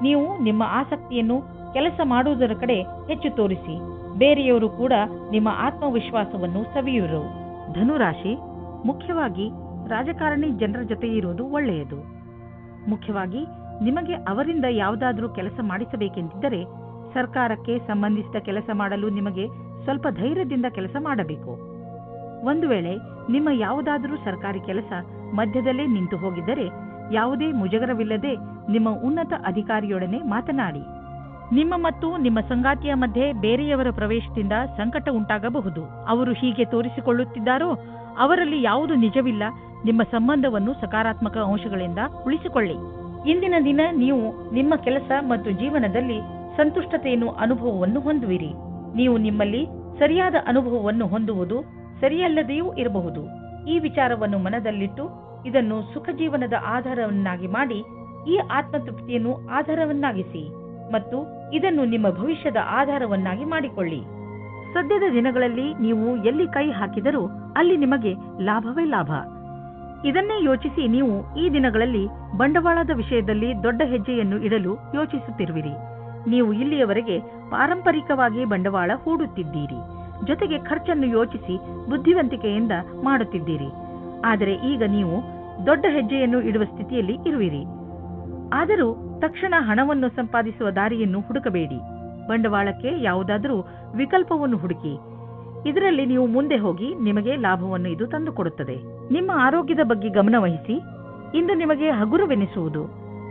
ನೀವು ನಿಮ್ಮ ಆಸಕ್ತಿಯನ್ನು ಕೆಲಸ ಮಾಡುವುದರ ಕಡೆ ಹೆಚ್ಚು ತೋರಿಸಿ. ಬೇರೆಯವರು ಕೂಡ ನಿಮ್ಮ ಆತ್ಮವಿಶ್ವಾಸವನ್ನು ಸವಿಯುವರು. ಧನುರಾಶಿ, ಮುಖ್ಯವಾಗಿ ರಾಜಕಾರಣಿ ಜನರ ಜೊತೆ ಇರುವುದು ಒಳ್ಳೆಯದು. ಮುಖ್ಯವಾಗಿ ನಿಮಗೆ ಅವರಿಂದ ಯಾವುದಾದ್ರೂ ಕೆಲಸ ಮಾಡಿಸಬೇಕೆಂದಿದ್ದರೆ ಸರ್ಕಾರಕ್ಕೆ ಸಂಬಂಧಿಸಿದ ಕೆಲಸ ಮಾಡಲು ನಿಮಗೆ ಸ್ವಲ್ಪ ಧೈರ್ಯದಿಂದ ಕೆಲಸ ಮಾಡಬೇಕು. ಒಂದು ವೇಳೆ ನಿಮ್ಮ ಯಾವುದಾದರೂ ಸರ್ಕಾರಿ ಕೆಲಸ ಮಧ್ಯದಲ್ಲೇ ನಿಂತು ಹೋಗಿದ್ದರೆ ಯಾವುದೇ ಮುಜುಗರವಿಲ್ಲದೆ ನಿಮ್ಮ ಉನ್ನತ ಅಧಿಕಾರಿಯೊಡನೆ ಮಾತನಾಡಿ. ನಿಮ್ಮ ಮತ್ತು ನಿಮ್ಮ ಸಂಗಾತಿಯ ಮಧ್ಯೆ ಬೇರೆಯವರ ಪ್ರವೇಶದಿಂದ ಸಂಕಟ ಉಂಟಾಗಬಹುದು. ಅವರು ಹೀಗೆ ತೋರಿಸಿಕೊಳ್ಳುತ್ತಿದ್ದಾರೋ ಅವರಲ್ಲಿ ಯಾವುದು ನಿಜವಿಲ್ಲ. ನಿಮ್ಮ ಸಂಬಂಧವನ್ನು ಸಕಾರಾತ್ಮಕ ಅಂಶಗಳಿಂದ ಉಳಿಸಿಕೊಳ್ಳಿ. ಇಂದಿನ ದಿನ ನೀವು ನಿಮ್ಮ ಕೆಲಸ ಮತ್ತು ಜೀವನದಲ್ಲಿ ಸಂತುಷ್ಟತೆಯನ್ನು ಅನುಭವವನ್ನು ಹೊಂದುವಿರಿ. ನೀವು ನಿಮ್ಮಲ್ಲಿ ಸರಿಯಾದ ಅನುಭವವನ್ನು ಹೊಂದುವುದು ಸರಿಯಲ್ಲದೆಯೂ ಇರಬಹುದು. ಈ ವಿಚಾರವನ್ನು ಮನದಲ್ಲಿಟ್ಟು ಇದನ್ನು ಸುಖ ಜೀವನದ ಆಧಾರವನ್ನಾಗಿ ಮಾಡಿ ಈ ಆತ್ಮತೃಪ್ತಿಯನ್ನು ಆಧಾರವನ್ನಾಗಿಸಿ ಮತ್ತು ಇದನ್ನು ನಿಮ್ಮ ಭವಿಷ್ಯದ ಆಧಾರವನ್ನಾಗಿ ಮಾಡಿಕೊಳ್ಳಿ. ಸದ್ಯದ ದಿನಗಳಲ್ಲಿ ನೀವು ಎಲ್ಲಿ ಕೈ ಹಾಕಿದರೂ ಅಲ್ಲಿ ನಿಮಗೆ ಲಾಭವೇ ಲಾಭ. ಇದನ್ನೇ ಯೋಚಿಸಿ ನೀವು ಈ ದಿನಗಳಲ್ಲಿ ಬಂಡವಾಳದ ವಿಷಯದಲ್ಲಿ ದೊಡ್ಡ ಹೆಜ್ಜೆಯನ್ನು ಇಡಲು ಯೋಚಿಸುತ್ತಿರುವಿರಿ. ನೀವು ಇಲ್ಲಿಯವರೆಗೆ ಪಾರಂಪರಿಕವಾಗಿ ಬಂಡವಾಳ ಹೂಡುತ್ತಿದ್ದೀರಿ. ಜೊತೆಗೆ ಖರ್ಚನ್ನು ಯೋಚಿಸಿ ಬುದ್ಧಿವಂತಿಕೆಯಿಂದ ಮಾಡುತ್ತಿದ್ದೀರಿ. ಆದರೆ ಈಗ ನೀವು ದೊಡ್ಡ ಹೆಜ್ಜೆಯನ್ನು ಇಡುವ ಸ್ಥಿತಿಯಲ್ಲಿ ಇರುವಿರಿ. ಆದರೂ ತಕ್ಷಣ ಹಣವನ್ನು ಸಂಪಾದಿಸುವ ದಾರಿಯನ್ನು ಹುಡುಕಬೇಡಿ. ಬಂಡವಾಳಕ್ಕೆ ಯಾವುದಾದರೂ ವಿಕಲ್ಪವನ್ನು ಹುಡುಕಿ. ಇದರಲ್ಲಿ ನೀವು ಮುಂದೆ ಹೋಗಿ ನಿಮಗೆ ಲಾಭವನ್ನು ಇದು ತಂದುಕೊಡುತ್ತದೆ. ನಿಮ್ಮ ಆರೋಗ್ಯದ ಬಗ್ಗೆ ಗಮನ ವಹಿಸಿ. ಇಂದು ನಿಮಗೆ ಹಗುರವೆನಿಸುವುದು.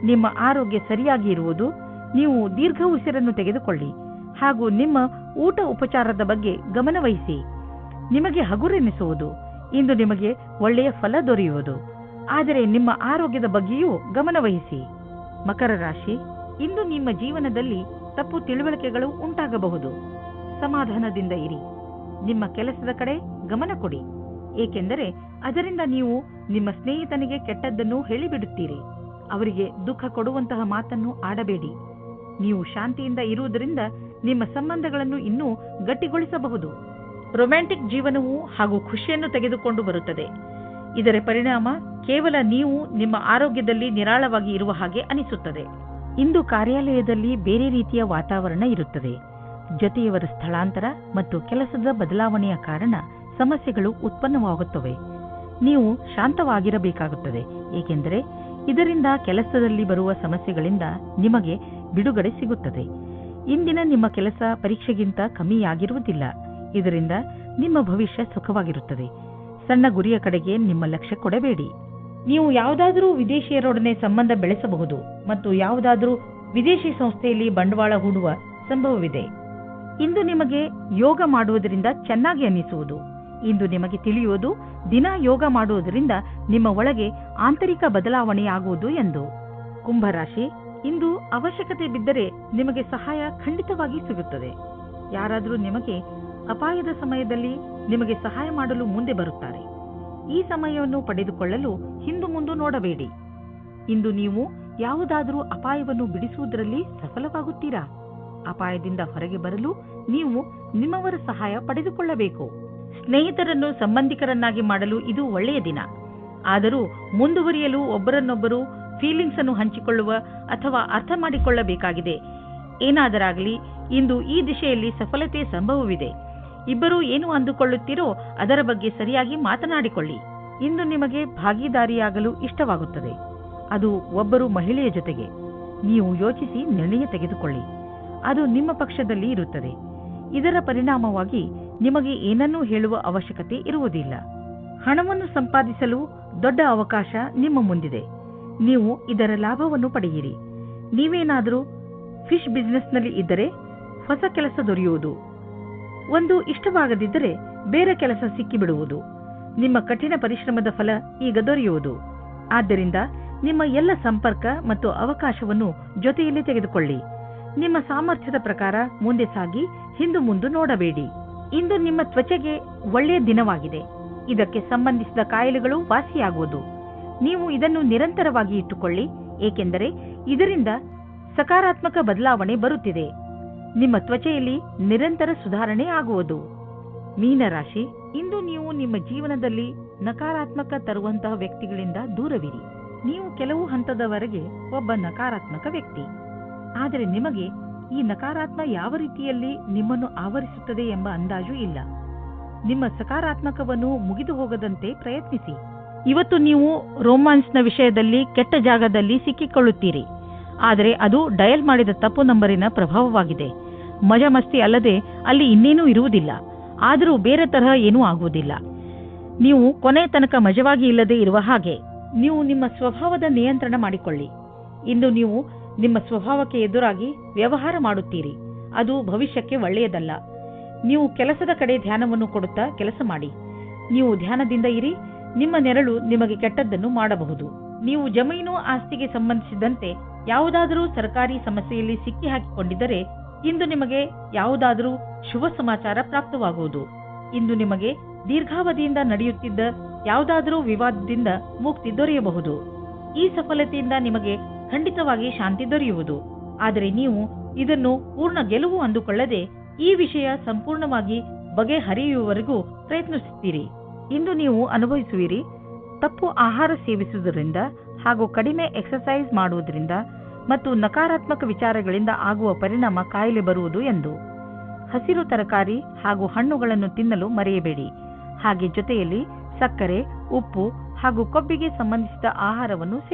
ನಿಮ್ಮ ಆರೋಗ್ಯ ಸರಿಯಾಗಿ ಇರುವುದು. ನೀವು ದೀರ್ಘ ಉಸಿರನ್ನು ತೆಗೆದುಕೊಳ್ಳಿ ಹಾಗೂ ನಿಮ್ಮ ಊಟ ಉಪಚಾರದ ಬಗ್ಗೆ ಗಮನ ವಹಿಸಿ. ನಿಮಗೆ ಹಗುರೆನಿಸುವುದು. ಇಂದು ನಿಮಗೆ ಒಳ್ಳೆಯ ಫಲ ದೊರೆಯುವುದು. ಆದರೆ ನಿಮ್ಮ ಆರೋಗ್ಯದ ಬಗ್ಗೆಯೂ ಗಮನ ವಹಿಸಿ. ಮಕರ ರಾಶಿ, ಇಂದು ನಿಮ್ಮ ಜೀವನದಲ್ಲಿ ತಪ್ಪು ತಿಳುವಳಿಕೆಗಳು ಉಂಟಾಗಬಹುದು. ಸಮಾಧಾನದಿಂದ ಇರಿ. ನಿಮ್ಮ ಕೆಲಸದ ಕಡೆ ಗಮನ ಕೊಡಿ, ಏಕೆಂದರೆ ಅದರಿಂದ ನೀವು ನಿಮ್ಮ ಸ್ನೇಹಿತನಿಗೆ ಕೆಟ್ಟದ್ದನ್ನು ಹೇಳಿಬಿಡುತ್ತೀರಿ. ಅವರಿಗೆ ದುಃಖ ಕೊಡುವಂತಹ ಮಾತನ್ನು ಆಡಬೇಡಿ. ನೀವು ಶಾಂತಿಯಿಂದ ಇರುವುದರಿಂದ ನಿಮ್ಮ ಸಂಬಂಧಗಳನ್ನು ಇನ್ನೂ ಗಟ್ಟಿಗೊಳಿಸಬಹುದು. ರೊಮ್ಯಾಂಟಿಕ್ ಜೀವನವು ಹಾಗೂ ಖುಷಿಯನ್ನು ತೆಗೆದುಕೊಂಡು ಬರುತ್ತದೆ. ಇದರ ಪರಿಣಾಮ ಕೇವಲ ನೀವು ನಿಮ್ಮ ಆರೋಗ್ಯದಲ್ಲಿ ನಿರಾಳವಾಗಿ ಇರುವ ಹಾಗೆ ಅನಿಸುತ್ತದೆ. ಇಂದು ಕಾರ್ಯಾಲಯದಲ್ಲಿ ಬೇರೆ ರೀತಿಯ ವಾತಾವರಣ ಇರುತ್ತದೆ. ಜೊತೆಯವರ ಸ್ಥಳಾಂತರ ಮತ್ತು ಕೆಲಸದ ಬದಲಾವಣೆಯ ಕಾರಣ ಸಮಸ್ಯೆಗಳು ಉತ್ಪನ್ನವಾಗುತ್ತವೆ. ನೀವು ಶಾಂತವಾಗಿರಬೇಕಾಗುತ್ತದೆ, ಏಕೆಂದರೆ ಇದರಿಂದ ಕೆಲಸದಲ್ಲಿ ಬರುವ ಸಮಸ್ಯೆಗಳಿಂದ ನಿಮಗೆ ಬಿಡುಗಡೆ ಸಿಗುತ್ತದೆ. ಇಂದಿನ ನಿಮ್ಮ ಕೆಲಸ ಪರೀಕ್ಷೆಗಿಂತ ಕಮ್ಮಿಯಾಗಿರುವುದಿಲ್ಲ. ಇದರಿಂದ ನಿಮ್ಮ ಭವಿಷ್ಯ ಸುಖವಾಗಿರುತ್ತದೆ. ಸಣ್ಣ ಗುರಿಯ ಕಡೆಗೆ ನಿಮ್ಮ ಲಕ್ಷ್ಯ ಕೊಡಬೇಡಿ. ನೀವು ಯಾವುದಾದರೂ ವಿದೇಶಿಯರೊಡನೆ ಸಂಬಂಧ ಬೆಳೆಸಬಹುದು ಮತ್ತು ಯಾವುದಾದರೂ ವಿದೇಶಿ ಸಂಸ್ಥೆಯಲ್ಲಿ ಬಂಡವಾಳ ಹೂಡುವ ಸಂಭವವಿದೆ. ಇಂದು ನಿಮಗೆ ಯೋಗ ಮಾಡುವುದರಿಂದ ಚೆನ್ನಾಗಿ ಅನ್ನಿಸುವುದು. ಇಂದು ನಿಮಗೆ ತಿಳಿಯುವುದು ದಿನ ಯೋಗ ಮಾಡುವುದರಿಂದ ನಿಮ್ಮ ಒಳಗೆ ಆಂತರಿಕ ಬದಲಾವಣೆಯಾಗುವುದು ಎಂದು. ಕುಂಭರಾಶಿ, ಇಂದು ಅವಶ್ಯಕತೆ ಬಿದ್ದರೆ ನಿಮಗೆ ಸಹಾಯ ಖಂಡಿತವಾಗಿ ಸಿಗುತ್ತದೆ. ಯಾರಾದರೂ ನಿಮಗೆ ಅಪಾಯದ ಸಮಯದಲ್ಲಿ ನಿಮಗೆ ಸಹಾಯ ಮಾಡಲು ಮುಂದೆ ಬರುತ್ತಾರೆ. ಈ ಸಮಯವನ್ನು ಪಡೆದುಕೊಳ್ಳಲು ಹಿಂದು ಮುಂದು ನೋಡಬೇಡಿ. ಇಂದು ನೀವು ಯಾವುದಾದರೂ ಅಪಾಯವನ್ನು ಬಿಡಿಸುವುದರಲ್ಲಿ ಸಫಲವಾಗುತ್ತೀರಾ? ಅಪಾಯದಿಂದ ಹೊರಗೆ ಬರಲು ನೀವು ನಿಮ್ಮವರ ಸಹಾಯ ಪಡೆದುಕೊಳ್ಳಬೇಕು. ಸ್ನೇಹಿತರನ್ನು ಸಂಬಂಧಿಕರನ್ನಾಗಿ ಮಾಡಲು ಇದು ಒಳ್ಳೆಯ ದಿನ. ಆದರೂ ಮುಂದುವರಿಯಲು ಒಬ್ಬರನ್ನೊಬ್ಬರು ಫೀಲಿಂಗ್ಸ್ ಅನ್ನು ಹಂಚಿಕೊಳ್ಳುವ ಅಥವಾ ಅರ್ಥ ಮಾಡಿಕೊಳ್ಳಬೇಕಾಗಿದೆ. ಏನಾದರಾಗಲಿ ಇಂದು ಈ ದಿಶೆಯಲ್ಲಿ ಸಫಲತೆ ಸಂಭವವಿದೆ. ಇಬ್ಬರೂ ಏನು ಅಂದುಕೊಳ್ಳುತ್ತೀರೋ ಅದರ ಬಗ್ಗೆ ಸರಿಯಾಗಿ ಮಾತನಾಡಿಕೊಳ್ಳಿ. ಇಂದು ನಿಮಗೆ ಭಾಗಿದಾರಿಯಾಗಲು ಇಷ್ಟವಾಗುತ್ತದೆ. ಅದು ಒಬ್ಬರು ಮಹಿಳೆಯ ಜೊತೆಗೆ. ನೀವು ಯೋಚಿಸಿ ನಿರ್ಣಯ ತೆಗೆದುಕೊಳ್ಳಿ. ಅದು ನಿಮ್ಮ ಪಕ್ಷದಲ್ಲಿ ಇರುತ್ತದೆ. ಇದರ ಪರಿಣಾಮವಾಗಿ ನಿಮಗೆ ಏನನ್ನೂ ಹೇಳುವ ಅವಶ್ಯಕತೆ ಇರುವುದಿಲ್ಲ. ಹಣವನ್ನು ಸಂಪಾದಿಸಲು ದೊಡ್ಡ ಅವಕಾಶ ನಿಮ್ಮ ಮುಂದಿದೆ. ನೀವು ಇದರ ಲಾಭವನ್ನು ಪಡೆಯಿರಿ. ನೀವೇನಾದರೂ ಫಿಶ್ ಬಿಸಿನೆಸ್ನಲ್ಲಿ ಇದ್ದರೆ ಹೊಸ ಕೆಲಸ ದೊರೆಯುವುದು. ಒಂದು ಇಷ್ಟವಾಗದಿದ್ದರೆ ಬೇರೆ ಕೆಲಸ ಸಿಕ್ಕಿಬಿಡುವುದು. ನಿಮ್ಮ ಕಠಿಣ ಪರಿಶ್ರಮದ ಫಲ ಈಗ ದೊರೆಯುವುದು. ಆದ್ದರಿಂದ ನಿಮ್ಮ ಎಲ್ಲ ಸಂಪರ್ಕ ಮತ್ತು ಅವಕಾಶವನ್ನು ಜೊತೆಯಲ್ಲಿ ತೆಗೆದುಕೊಳ್ಳಿ. ನಿಮ್ಮ ಸಾಮರ್ಥ್ಯದ ಪ್ರಕಾರ ಮುಂದೆ ಸಾಗಿ ಹಿಂದು ಮುಂದು ನೋಡಬೇಡಿ. ಇಂದು ನಿಮ್ಮ ತ್ವಚೆಗೆ ಒಳ್ಳೆಯ ದಿನವಾಗಿದೆ. ಇದಕ್ಕೆ ಸಂಬಂಧಿಸಿದ ಕಾಯಿಲೆಗಳು ವಾಸಿಯಾಗುವುದು. ನೀವು ಇದನ್ನು ನಿರಂತರವಾಗಿ ಇಟ್ಟುಕೊಳ್ಳಿ, ಏಕೆಂದರೆ ಇದರಿಂದ ಸಕಾರಾತ್ಮಕ ಬದಲಾವಣೆ ಬರುತ್ತಿದೆ. ನಿಮ್ಮ ತ್ವಚೆಯಲ್ಲಿ ನಿರಂತರ ಸುಧಾರಣೆ ಆಗುವುದು. ಮೀನರಾಶಿ, ಇಂದು ನೀವು ನಿಮ್ಮ ಜೀವನದಲ್ಲಿ ನಕಾರಾತ್ಮಕ ತರುವಂತಹ ವ್ಯಕ್ತಿಗಳಿಂದ ದೂರವಿರಿ. ನೀವು ಕೆಲವು ಹಂತದವರೆಗೆ ಒಬ್ಬ ನಕಾರಾತ್ಮಕ ವ್ಯಕ್ತಿ. ಆದರೆ ನಿಮಗೆ ಈ ನಕಾರಾತ್ಮ ಯಾವ ರೀತಿಯಲ್ಲಿ ನಿಮ್ಮನ್ನು ಆವರಿಸುತ್ತದೆ ಎಂಬ ಅಂದಾಜು ಇಲ್ಲ. ನಿಮ್ಮ ಸಕಾರಾತ್ಮಕವನ್ನು ಮುಗಿದು ಹೋಗದಂತೆ ಪ್ರಯತ್ನಿಸಿ. ಇವತ್ತು ನೀವು ರೋಮಾನ್ಸ್ನ ವಿಷಯದಲ್ಲಿ ಕೆಟ್ಟ ಜಾಗದಲ್ಲಿ ಸಿಕ್ಕಿಕೊಳ್ಳುತ್ತೀರಿ. ಆದರೆ ಅದು ಡಯಲ್ ಮಾಡಿದ ತಪ್ಪು ನಂಬರಿನ ಪ್ರಭಾವವಾಗಿದೆ. ಮಜಾ ಮಸ್ತಿ ಅಲ್ಲದೆ ಅಲ್ಲಿ ಇನ್ನೇನೂ ಇರುವುದಿಲ್ಲ. ಆದರೂ ಬೇರೆ ತರಹ ಏನೂ ಆಗುವುದಿಲ್ಲ. ನೀವು ಕೊನೆ ತನಕ ಮಜವಾಗಿ ಇಲ್ಲದೆ ಇರುವ ಹಾಗೆ. ನೀವು ನಿಮ್ಮ ಸ್ವಭಾವದ ನಿಯಂತ್ರಣ ಮಾಡಿಕೊಳ್ಳಿ. ಇಂದು ನೀವು ನಿಮ್ಮ ಸ್ವಭಾವಕ್ಕೆ ಎದುರಾಗಿ ವ್ಯವಹಾರ ಮಾಡುತ್ತೀರಿ. ಅದು ಭವಿಷ್ಯಕ್ಕೆ ಒಳ್ಳೆಯದಲ್ಲ. ನೀವು ಕೆಲಸದ ಕಡೆ ಧ್ಯಾನವನ್ನು ಕೊಡುತ್ತಾ ಕೆಲಸ ಮಾಡಿ. ನೀವು ಧ್ಯಾನದಿಂದ ಇರಿ. ನಿಮ್ಮ ನೆರಳು ನಿಮಗೆ ಕೆಟ್ಟದ್ದನ್ನು ಮಾಡಬಹುದು. ನೀವು ಜಮೀನು ಆಸ್ತಿಗೆ ಸಂಬಂಧಿಸಿದಂತೆ ಯಾವುದಾದರೂ ಸರ್ಕಾರಿ ಸಮಸ್ಯೆಯಲ್ಲಿ ಸಿಕ್ಕಿ ಹಾಕಿಕೊಂಡಿದ್ದರೆ ಇಂದು ನಿಮಗೆ ಯಾವುದಾದರೂ ಶುಭ ಸಮಾಚಾರ ಪ್ರಾಪ್ತವಾಗುವುದು. ಇಂದು ನಿಮಗೆ ದೀರ್ಘಾವಧಿಯಿಂದ ನಡೆಯುತ್ತಿದ್ದ ಯಾವುದಾದರೂ ವಿವಾದದಿಂದ ಮುಕ್ತಿ ದೊರೆಯಬಹುದು. ಈ ಸಫಲತೆಯಿಂದ ನಿಮಗೆ ಖಂಡಿತವಾಗಿ ಶಾಂತಿ ದೊರೆಯುವುದು. ಆದರೆ ನೀವು ಇದನ್ನು ಪೂರ್ಣ ಗೆಲುವು ಅಂದುಕೊಳ್ಳದೆ ಈ ವಿಷಯ ಸಂಪೂರ್ಣವಾಗಿ ಬಗೆಹರಿಯುವವರೆಗೂ ಪ್ರಯತ್ನಿಸುತ್ತೀರಿ. ಇಂದು ನೀವು ಅನುಭವಿಸುವಿರಿ ತಪ್ಪು ಆಹಾರ ಸೇವಿಸುವುದರಿಂದ ಹಾಗೂ ಕಡಿಮೆ ಎಕ್ಸರ್ಸೈಸ್ ಮಾಡುವುದರಿಂದ ಮತ್ತು ನಕಾರಾತ್ಮಕ ವಿಚಾರಗಳಿಂದ ಆಗುವ ಪರಿಣಾಮ ಕಾಯಿಲೆ ಬರುವುದು ಎಂದು. ಹಸಿರು ತರಕಾರಿ ಹಾಗೂ ಹಣ್ಣುಗಳನ್ನು ತಿನ್ನಲು ಮರೆಯಬೇಡಿ. ಹಾಗೆ ಜೊತೆಯಲ್ಲಿ ಸಕ್ಕರೆ, ಉಪ್ಪು ಹಾಗೂ ಕೊಬ್ಬಿಗೆ ಸಂಬಂಧಿಸಿದ ಆಹಾರವನ್ನು